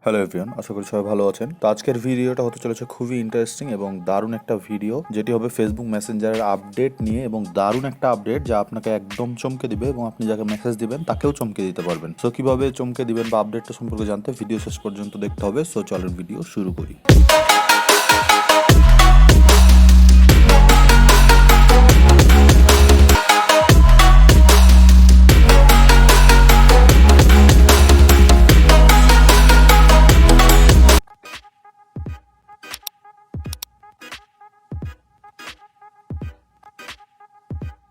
Hello everyone, আশা করি সবাই ভালো আছেন। তো আজকের ভিডিওটা হতে চলেছে খুবই ইন্টারেস্টিং এবং দারুণ একটা ভিডিও, যেটি হবে ফেসবুক মেসেঞ্জারের আপডেট নিয়ে। এবং দারুণ একটা আপডেট যা আপনাকে একদম চমকে দিবে এবং আপনি যাকে মেসেজ দিবেন তাকেও চমকে দিতে পারবেন। সো কিভাবে চমকে দিবেন বা আপডেটটা সম্পর্কে জানতে ভিডিও শেষ পর্যন্ত দেখতে হবে। সো চলেন ভিডিও শুরু করি।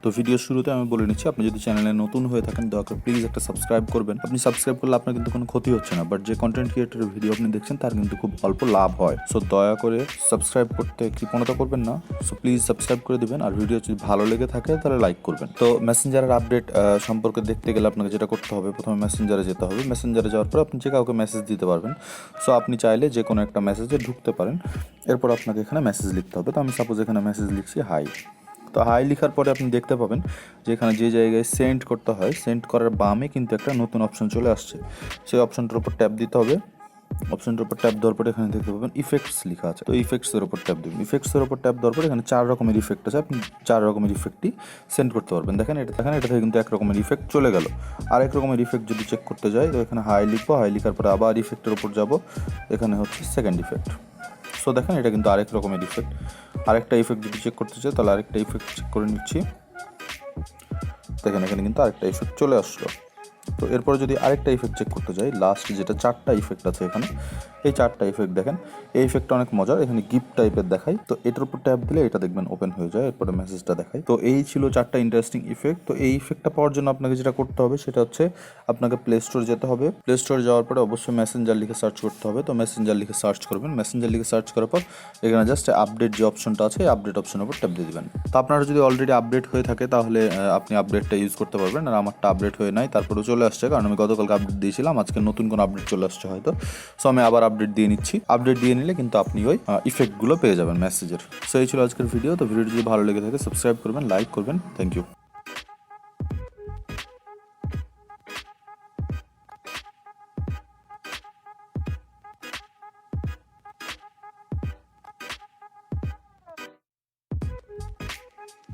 তো ভিডিও শুরুতে আমি বলে নিচ্ছি, আপনি যদি চ্যানেলে নতুন হয়ে থাকেন দয়া করে প্লিজ একটা সাবস্ক্রাইব করবেন। আপনি সাবস্ক্রাইব করলে আপনার কিন্তু কোনো ক্ষতি হচ্ছে না, বাট যে কন্টেন্ট ক্রিয়েটরের ভিডিও আপনি দেখছেন তার কিন্তু খুব অল্প লাভ হয়। সো দয়া করে সাবস্ক্রাইব করতে কৃপণতা করবেন না। সো প্লিজ সাবস্ক্রাইব করে দিবেন, আর ভিডিও যদি ভালো লেগে থাকে তাহলে লাইক করবেন। তো মেসেঞ্জারের আপডেট সম্পর্কে দেখতে গেলে আপনাকে যেটা করতে হবে, প্রথমে মেসেঞ্জারে যেতে হবে। মেসেঞ্জারে যাওয়ার পর আপনি যে কাউকে মেসেজ দিতে পারবেন। সো আপনি চাইলে যে কোনো একটা মেসেজে ঢুকতে পারেন। এরপর আপনাকে এখানে মেসেজ লিখতে হবে। তো আমি সাপোজ এখানে মেসেজ লিখছি হাই। তো হাই লেখার পরে আপনি দেখতে পাবেন যে এখানে যে জায়গায় সেন্ড করতে হয়, সেন্ড করার বামে কিন্তু একটা নতুন অপশন চলে আসছে। সেই অপশনটার উপর ট্যাপ দিতে হবে। অপশনটার উপর ট্যাপ দেওয়ার পরে এখানে দেখতে পাবেন ইফেক্টস লেখা আছে। তো ইফেক্টসের উপর ট্যাপ দেবেন। ইফেক্টসের উপর ট্যাপ দেওয়ার পরে এখানে 4 রকমের ইফেক্ট আছে। আপনি 4 রকমের ইফেক্টই সেন্ড করতে পারবেন। দেখেন এটা থেকে কিন্তু এক রকমের ইফেক্ট চলে গেল। আর এক রকমের ইফেক্ট যদি চেক করতে যাই, তো এখানে হাই লিখবো। হাই লেখার পরে আবার ইফেক্টের উপর যাব। এখানে হচ্ছে সেকেন্ড ইফেক্ট। সো দেখেন এটা কিন্তু আরেক রকমের ইফেক্ট। আরেকটা ইফেক্ট যদি চেক করতে চাই তাহলে আরেকটা ইফেক্ট চেক করে নিচ্ছি। দেখেন এখানে কিন্তু আরেকটা ইফেক্ট চলে আসলো। তো এরপরে যদি আরেকটা ইফেক্ট চেক করতে যাই, লাস্ট যেটা 4টা ইফেক্ট আছে এখানে, এই 4টা ইফেক্ট দেখেন। এই ইফেক্টটা অনেক মজার, এখানে গিফট টাইপের দেখায়। তো এটার উপর ট্যাপ দিলে এটা দেখবেন ওপেন হয়ে যায়, এরপরে মেসেজটা দেখায়। তো এই ছিল 4টা ইন্টারেস্টিং ইফেক্ট। তো এই ইফেক্টটা পাওয়ার জন্য আপনাকে যেটা করতে হবে সেটা হচ্ছে আপনাকে প্লে স্টোর যেতে হবে। প্লে স্টোরে যাওয়ার পরে অবশ্যই মেসেঞ্জার লিখে সার্চ করতে হবে। তো মেসেঞ্জার লিখে সার্চ করবেন। মেসেঞ্জার লিখে সার্চ করার পর এখানে জাস্ট আপডেট যে অপশনটা আছে, এই আপডেট অপশনের উপর ট্যাপ দিয়ে দেবেন। তো আপনারা যদি অলরেডি আপডেট হয়ে থাকে তাহলে আপনি আপডেটটা ইউজ করতে পারবেন। আর আমারটা আপডেট হয়ে নাই, তারপরেও চলে আসছে, কারণ আমি গতকালকে আপডেট দিয়েছিলাম। আজকে নতুন কোনো আপডেট চলে আসছে হয়তো। সো আমি আবার আপডেট দিয়ে নিচ্ছি। আপডেট দিয়ে নিলে কিন্তু আপনি ওই ইফেক্টগুলো পেয়ে যাবেন মেসেজের। সো এই ছিল আজকের ভিডিও। তো ভিডিওটি যদি ভালো লেগে থাকে সাবস্ক্রাইব করবেন, লাইক করবেন। Thank you.